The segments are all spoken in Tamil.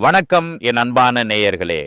வணக்கம் என் அன்பான நேயர்களே.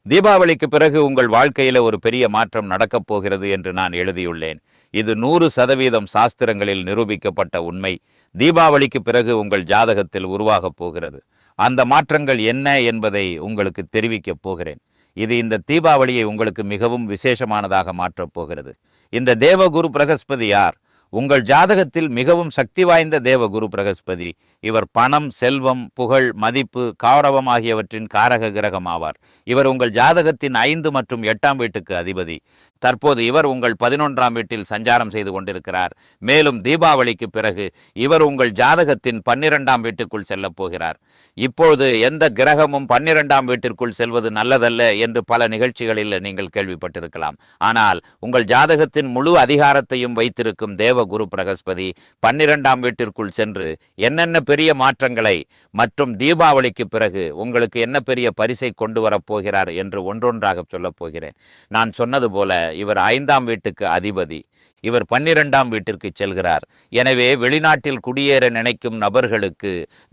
தீபாவளிக்கு பிறகு உங்கள் வாழ்க்கையில ஒரு பெரிய மாற்றம் நடக்கப் போகிறது என்று நான் எழுதியுள்ளேன். இது 100% சாஸ்திரங்களில் நிரூபிக்கப்பட்ட உண்மை. தீபாவளிக்கு பிறகு உங்கள் ஜாதகத்தில் உருவாகப் போகிறது. அந்த மாற்றங்கள் என்ன என்பதை உங்களுக்கு தெரிவிக்கப் போகிறேன். இது இந்த தீபாவளியை உங்களுக்கு மிகவும் விசேஷமானதாக மாற்றப் போகிறது. இந்த தேவகுரு பிரகஸ்பதி யார்? உங்கள் ஜாதகத்தில் மிகவும் சக்தி வாய்ந்த தேவகுரு பிரகஸ்பதி. இவர் பணம், செல்வம், புகழ், மதிப்பு, கௌரவம் ஆகியவற்றின் காரக கிரகம் ஆவார். இவர் உங்கள் ஜாதகத்தின் 5 மற்றும் 8ஆம் வீட்டுக்கு அதிபதி. தற்போது இவர் உங்கள் 11ஆம் வீட்டில் சஞ்சாரம் செய்து கொண்டிருக்கிறார். மேலும் தீபாவளிக்கு பிறகு இவர் உங்கள் ஜாதகத்தின் 12ஆம் வீட்டுக்குள் செல்லப் போகிறார். இப்பொழுது எந்த கிரகமும் 12ஆம் வீட்டிற்குள் செல்வது நல்லதல்ல என்று பல நிகழ்ச்சிகளில் நீங்கள் கேள்விப்பட்டிருக்கலாம். ஆனால் உங்கள் ஜாதகத்தின் முழு அதிகாரத்தையும் வைத்திருக்கும் தேவகுரு பிரகஸ்பதி 12ஆம் வீட்டிற்குள் சென்று என்னென்ன பெரிய மாற்றங்களை மற்றும் தீபாவளிக்கு பிறகு உங்களுக்கு என்ன பெரிய பரிசை கொண்டு வரப்போகிறார் என்று ஒன்றொன்றாக சொல்லப் போகிறேன். நான் சொன்னது போல இவர் 5ஆம் வீட்டுக்கு அதிபதி. இவர் 12ஆம் வீட்டிற்கு செல்கிறார். எனவே வெளிநாட்டில் குடியேற நினைக்கும் நபர்களுக்கு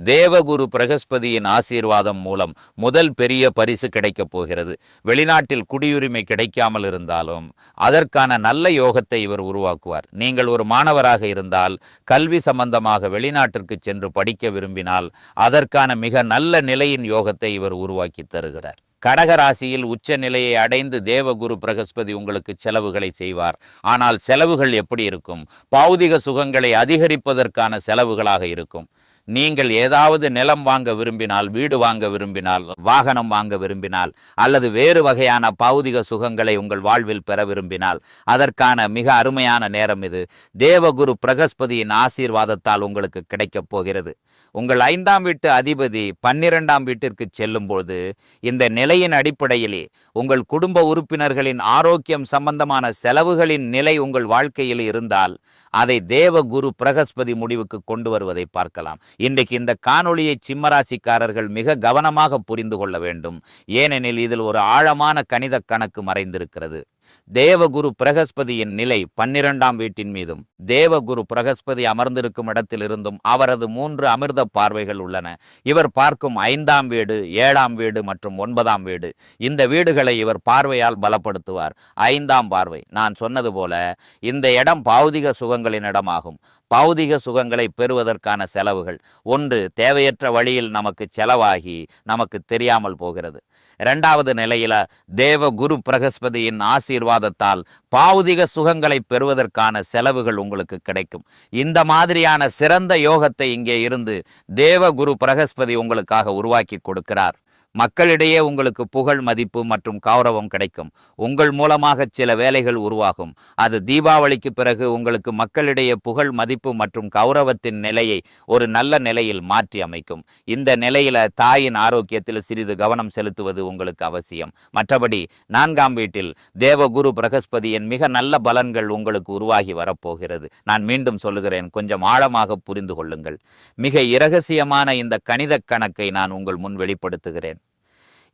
தேவகுரு பிரகஸ்பதியின் ஆசீர்வாதம் மூலம் முதல் பெரிய பரிசு கிடைக்கப் போகிறது. வெளிநாட்டில் குடியுரிமை கிடைக்காமல் இருந்தாலும் அதற்கான நல்ல யோகத்தை இவர் உருவாக்குவார். நீங்கள் ஒரு மாணவராக இருந்தால் கல்வி சம்பந்தமாக வெளிநாட்டிற்கு சென்று படிக்க விரும்பினால் அதற்கான மிக நல்ல நிலையின் யோகத்தை இவர் உருவாக்கி தருகிறார். கடகராசியில் உச்ச நிலையை அடைந்து தேவகுரு பிரகஸ்பதி உங்களுக்கு செலவுகளை செய்வார். ஆனால் செலவுகள் எப்படி இருக்கும்? பௌதிக சுகங்களை அதிகரிப்பதற்கான செலவுகளாக இருக்கும். நீங்கள் ஏதாவது நிலம் வாங்க விரும்பினால், வீடு வாங்க விரும்பினால், வாகனம் வாங்க விரும்பினால், அல்லது வேறு வகையான பௌதிக சுகங்களை உங்கள் வாழ்வில் பெற விரும்பினால் அதற்கான மிக அருமையான நேரம் இது. தேவகுரு பிரகஸ்பதியின் ஆசீர்வாதத்தால் உங்களுக்கு கிடைக்கப் போகிறது. உங்கள் 5ஆம் வீட்டு அதிபதி 12ஆம் வீட்டிற்கு செல்லும்போது இந்த நிலையின் அடிப்படையிலே உங்கள் குடும்ப உறுப்பினர்களின் ஆரோக்கியம் சம்பந்தமான செலவுகளின் நிலை உங்கள் வாழ்க்கையில் இருந்தால் அதை தேவகுரு பிரகஸ்பதி முடிவுக்கு கொண்டு வருவதை பார்க்கலாம். இன்றைக்கு இந்த காணொளியை சிம்மராசிக்காரர்கள் மிக கவனமாக புரிந்து கொள்ள வேண்டும். ஏனெனில் இதில் ஒரு ஆழமான கணித கணக்கு மறைந்திருக்கிறது. தேவகுரு பிரகஸ்பதியின் நிலை 12ஆம் வீட்டின் மீதும் தேவகுரு பிரகஸ்பதி அமர்ந்திருக்கும் இடத்திலிருந்தும் அவரது 3 அமிர்த பார்வைகள் உள்ளன. இவர் பார்க்கும் 5ஆம் வீடு, 7ஆம் வீடு மற்றும் 9ஆம் வீடு, இந்த வீடுகளை இவர் பார்வையால் பலப்படுத்துவார். 5ஆம் பார்வை, நான் சொன்னது போல இந்த இடம் பௌதிக சுகங்களின் இடமாகும். பௌதிக சுகங்களை பெறுவதற்கான செலவுகள் ஒன்று தேவையற்ற வழியில் நமக்கு செலவாகி நமக்கு தெரியாமல் போகிறது. 2வது நிலையில தேவகுரு பிரகஸ்பதியின் ஆசீர்வாதத்தால் பௌதிக சுகங்களை பெறுவதற்கான செலவுகள் உங்களுக்கு கிடைக்கும். இந்த மாதிரியான சிறந்த யோகத்தை இங்கே இருந்து தேவகுரு பிரகஸ்பதி உங்களுக்காக உருவாக்கி கொடுக்கிறார். மக்களிடையே உங்களுக்கு புகழ், மதிப்பு மற்றும் கௌரவம் கிடைக்கும். உங்கள் மூலமாக சில வேலைகள் உருவாகும். அது தீபாவளிக்கு பிறகு உங்களுக்கு மக்களிடையே புகழ், மதிப்பு மற்றும் கௌரவத்தின் நிலையை ஒரு நல்ல நிலையில் மாற்றி அமைக்கும். இந்த நிலையில தாயின் ஆரோக்கியத்தில் சிறிது கவனம் செலுத்துவது உங்களுக்கு அவசியம். மற்றபடி 4ஆம் வீட்டில் தேவகுரு பிரகஸ்பதியின் மிக நல்ல பலன்கள் உங்களுக்கு உருவாகி வரப்போகிறது. நான் மீண்டும் சொல்லுகிறேன், கொஞ்சம் ஆழமாக புரிந்து கொள்ளுங்கள். மிக இரகசியமான இந்த கணித கணக்கை நான் உங்கள் முன் வெளிப்படுத்துகிறேன்.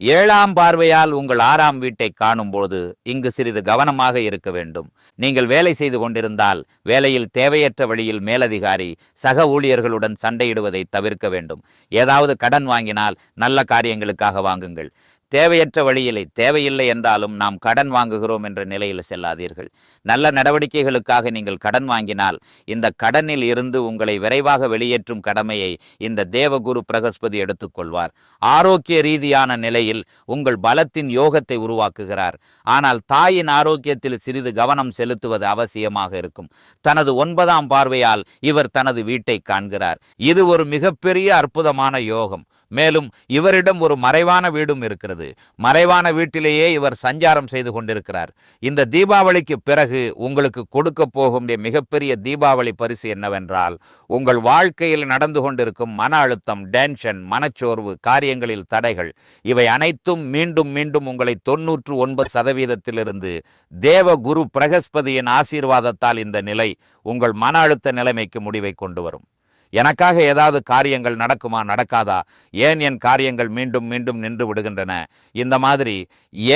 7ஆம் பார்வையால் உங்கள் 6ஆம் வீட்டை காணும்போது இங்கு சிறிது கவனமாக இருக்க வேண்டும். நீங்கள் வேலை செய்து கொண்டிருந்தால் வேலையில் தேவையற்ற வழியில் மேலதிகாரி, சக ஊழியர்களுடன் சண்டையிடுவதை தவிர்க்க வேண்டும். ஏதாவது கடன் வாங்கினால் நல்ல காரியங்களுக்காக வாங்குங்கள். தேவையற்ற வழியிலே, தேவையில்லை என்றாலும் நாம் கடன் வாங்குகிறோம் என்ற நிலையில் செல்லாதீர்கள். நல்ல நடவடிக்கைகளுக்காக நீங்கள் கடன் வாங்கினால் இந்த கடனில் இருந்து உங்களை விரைவாக வெளியேற்றும் கடமையை இந்த தேவகுரு பிரகஸ்பதி எடுத்துக்கொள்வார். ஆரோக்கிய ரீதியான நிலையில் உங்கள் பலத்தின் யோகத்தை உருவாக்குகிறார். ஆனால் தாயின் ஆரோக்கியத்தில் சிறிது கவனம் செலுத்துவது அவசியமாக இருக்கும். தனது 9ஆம் பார்வையால் இவர் தனது வீட்டை காண்கிறார். இது ஒரு மிகப்பெரிய அற்புதமான யோகம். மேலும் இவரிடம் ஒரு மறைவான வீடும் இருக்கிறது. மறைவான வீட்டிலேயே இவர் சஞ்சாரம் செய்து கொண்டிருக்கிறார். இந்த தீபாவளிக்கு பிறகு உங்களுக்கு கொடுக்க போகும் மிகப்பெரிய தீபாவளி பரிசு என்னவென்றால், உங்கள் வாழ்க்கையில் நடந்து கொண்டிருக்கும் மன அழுத்தம், டென்ஷன், மனச்சோர்வு, காரியங்களில் தடைகள், இவை அனைத்தும் மீண்டும் மீண்டும் உங்களை 99% தேவகுரு பிரகஸ்பதியின் ஆசீர்வாதத்தால் இந்த நிலை உங்கள் மன அழுத்த நிலைமைக்கு முடிவை கொண்டு வரும். எனக்காக ஏதாவது காரியங்கள் நடக்குமா, நடக்காதா? ஏன் என் காரியங்கள் மீண்டும் மீண்டும் நின்று விடுகின்றன? இந்த மாதிரி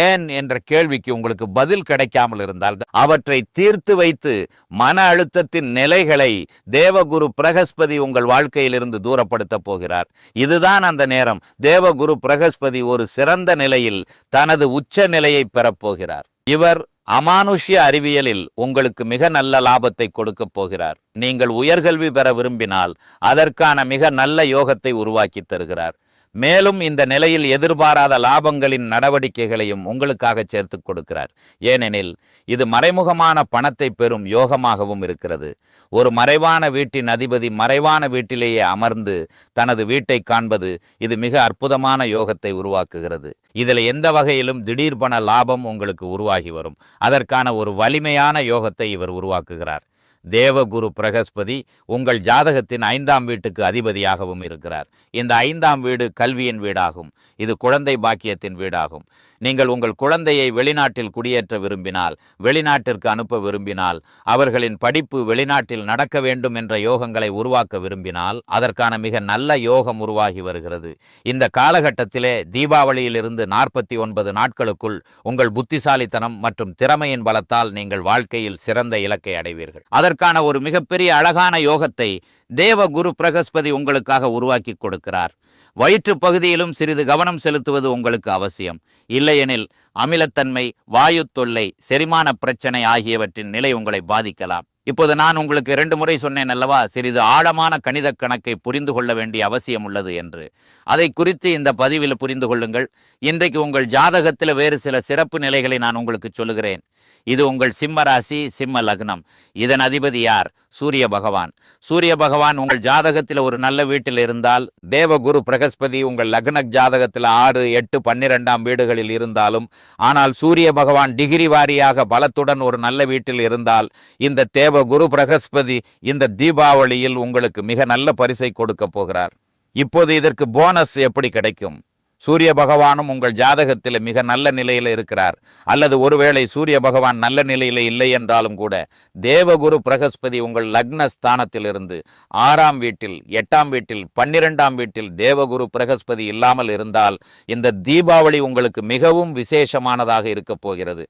ஏன் என்ற கேள்விக்கு உங்களுக்கு பதில் கிடைக்காமல் இருந்தால் அவற்றை தீர்த்து வைத்து மன அழுத்தத்தின் நிலைகளை தேவகுரு பிரகஸ்பதி உங்கள் வாழ்க்கையிலிருந்து தூரப்படுத்த போகிறார். இதுதான் அந்த நேரம். தேவகுரு பிரகஸ்பதி ஒரு சிறந்த நிலையில் தனது உச்ச நிலையை பெறப்போகிறார். இவர் அமானுஷ்ய அறிவியலில் உங்களுக்கு மிக நல்ல லாபத்தை கொடுக்க போகிறார். நீங்கள் உயர்கல்வி பெற விரும்பினால் அதற்கான மிக நல்ல யோகத்தை உருவாக்கி தருகிறார். மேலும் இந்த நிலையில் எதிர்பாராத லாபங்களின் நடவடிக்கைகளையும் உங்களுக்காக சேர்த்து கொடுக்கிறார். ஏனெனில் இது மறைமுகமான பணத்தை பெறும் யோகமாகவும் இருக்கிறது. ஒரு மறைவான வீட்டின் அதிபதி மறைவான வீட்டிலேயே அமர்ந்து தனது வீட்டை காண்பது இது மிக அற்புதமான யோகத்தை உருவாக்குகிறது. இதில் எந்த வகையிலும் திடீர் பண லாபம் உங்களுக்கு உருவாகி வரும். அதற்கான ஒரு வலிமையான யோகத்தை இவர் உருவாக்குகிறார். தேவகுரு பிரகஸ்பதி உங்கள் ஜாதகத்தின் 5ஆம் வீட்டுக்கு அதிபதியாகவும் இருக்கிறார். இந்த 5ஆம் வீடு கல்வியின் வீடாகும். இது குழந்தை பாக்கியத்தின் வீடாகும். நீங்கள் உங்கள் குழந்தையை வெளிநாட்டில் குடியேற்ற விரும்பினால், வெளிநாட்டிற்கு அனுப்ப விரும்பினால், அவர்களின் படிப்பு வெளிநாட்டில் நடக்க வேண்டும் என்ற யோகங்களை உருவாக்க விரும்பினால் அதற்கான மிக நல்ல யோகம் உருவாகி வருகிறது. இந்த காலகட்டத்திலே தீபாவளியிலிருந்து 49 நாட்களுக்குள் உங்கள் புத்திசாலித்தனம் மற்றும் திறமையின் பலத்தால் நீங்கள் வாழ்க்கையில் சிறந்த இலக்கை அடைவீர்கள். அதற்கான ஒரு மிகப்பெரிய அழகான யோகத்தை தேவகுரு பிரகஸ்பதி உங்களுக்காக உருவாக்கி கொடுக்கிறார். வயிற்று பகுதியிலும் சிறிது கவனம் செலுத்துவது உங்களுக்கு அவசியம். இல்லையெனில் அமிலத்தன்மை, வாயு தொல்லை, செரிமான பிரச்சனை ஆகியவற்றின் நிலை உங்களை பாதிக்கலாம். இப்போது நான் உங்களுக்கு 2 முறை சொன்னேன் அல்லவா, சிறிது ஆழமான கணித கணக்கை புரிந்து கொள்ள வேண்டிய அவசியம் உள்ளது என்று. அதை குறித்து இந்த பதிவில் புரிந்து கொள்ளுங்கள். இன்றைக்கு உங்கள் ஜாதகத்தில் வேறு சில சிறப்பு நிலைகளை நான் உங்களுக்கு சொல்லுகிறேன். இது உங்கள் சிம்ம ராசி, சிம்ம லக்னம். இதன் அதிபதி யார்? சூரிய பகவான். சூரிய பகவான் உங்கள் ஜாதகத்தில் ஒரு நல்ல வீட்டில் இருந்தால், தேவகுரு பிரகஸ்பதி உங்கள் லக்ன ஜாதகத்தில் 6, 8, 12ஆம் வீடுகளில் இருந்தாலும், ஆனால் சூரிய பகவான் டிகிரி வாரியாக பலத்துடன் ஒரு நல்ல வீட்டில் இருந்தால், இந்த தேவகுரு பிரகஸ்பதி இந்த தீபாவளியில் உங்களுக்கு மிக நல்ல பரிசை கொடுக்க போகிறார். இப்போது இதற்கு போனஸ் எப்படி கிடைக்கும்? சூரிய பகவானும் உங்கள் ஜாதகத்தில் மிக நல்ல நிலையில் இருக்கிறார். அல்லது ஒருவேளை சூரிய பகவான் நல்ல நிலையில் இல்லை என்றாலும் கூட தேவகுரு பிரகஸ்பதி உங்கள் லக்ன ஸ்தானத்திலிருந்து 6ஆம் வீட்டில், 8ஆம் வீட்டில், 12ஆம் வீட்டில் தேவகுரு பிரகஸ்பதி இல்லாமல் இருந்தால் இந்த தீபாவளி உங்களுக்கு மிகவும் விசேஷமானதாக இருக்கப் போகிறது.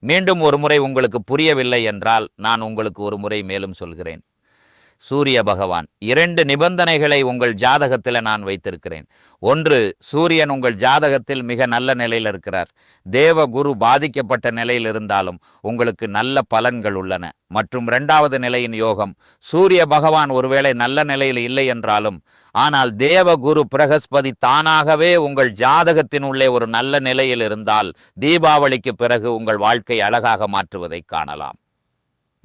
மீண்டும் ஒரு முறை உங்களுக்கு புரியவில்லை என்றால் நான் உங்களுக்கு ஒரு முறை மேலும் சொல்கிறேன். சூரிய பகவான் 2 நிபந்தனைகளை உங்கள் ஜாதகத்தில் நான் வைத்திருக்கிறேன். ஒன்று, சூரியன் உங்கள் ஜாதகத்தில் மிக நல்ல நிலையில் இருக்கிறார். தேவகுரு பாதிக்கப்பட்ட நிலையில் இருந்தாலும் உங்களுக்கு நல்ல பலன்கள் உள்ளன. மற்றும் 2வது நிலையின் யோகம், சூரிய பகவான் ஒருவேளை நல்ல நிலையில் இல்லை என்றாலும், ஆனால் தேவகுரு பிரகஸ்பதி தானாகவே உங்கள் ஜாதகத்தின் உள்ளே ஒரு நல்ல நிலையில் இருந்தால் தீபாவளிக்கு பிறகு உங்கள் வாழ்க்கை அழகாக மாற்றுவதை காணலாம்.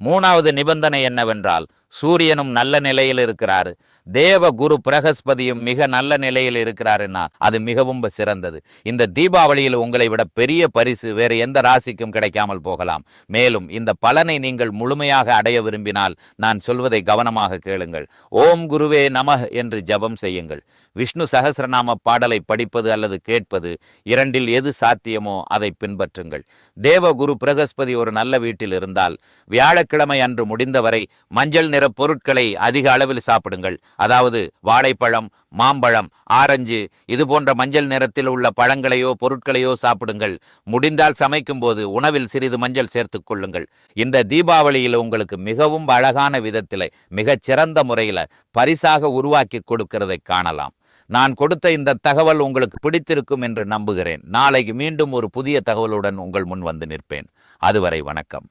3வது நிபந்தனை என்னவென்றால், சூரியனும் நல்ல நிலையில் இருக்கிறார், தேவகுரு பிரகஸ்பதியும் மிக நல்ல நிலையில் இருக்கிறாருன்னா அது மிகவும் சிறந்தது. இந்த தீபாவளியில் உங்களை விட பெரிய பரிசு வேறு எந்த ராசிக்கும் கிடைக்காமல் போகலாம். மேலும் இந்த பலனை நீங்கள் முழுமையாக அடைய விரும்பினால் நான் சொல்வதை கவனமாக கேளுங்கள். ஓம் குருவே நமஹ் என்று ஜபம் செய்யுங்கள். விஷ்ணு சகஸ்ரநாம பாடலை படிப்பது அல்லது கேட்பது, 2இல் எது சாத்தியமோ அதை பின்பற்றுங்கள். தேவகுரு பிரகஸ்பதி ஒரு நல்ல வீட்டில் இருந்தால் வியாழக்கிழமை அன்று முடிந்தவரை மஞ்சள் நிற பொருட்களை அதிக அளவில் சாப்பிடுங்கள். அதாவது வாழைப்பழம், மாம்பழம், ஆரஞ்சு இது போன்ற மஞ்சள் நிறத்தில் உள்ள பழங்களையோ பொருட்களையோ சாப்பிடுங்கள். முடிந்தால் சமைக்கும் போது உணவில் சிறிது மஞ்சள் சேர்த்துக் கொள்ளுங்கள். இந்த தீபாவளியில் உங்களுக்கு மிகவும் அழகான விதத்தில் மிகச்சிறந்த முறையில் பரிசாக உருவாக்கி கொடுக்கிறதை காணலாம். நான் கொடுத்த இந்த தகவல் உங்களுக்கு பிடித்திருக்கும் என்று நம்புகிறேன். நாளைக்கு மீண்டும் ஒரு புதிய தகவலுடன் உங்கள் முன் வந்து நிற்பேன். அதுவரை வணக்கம்.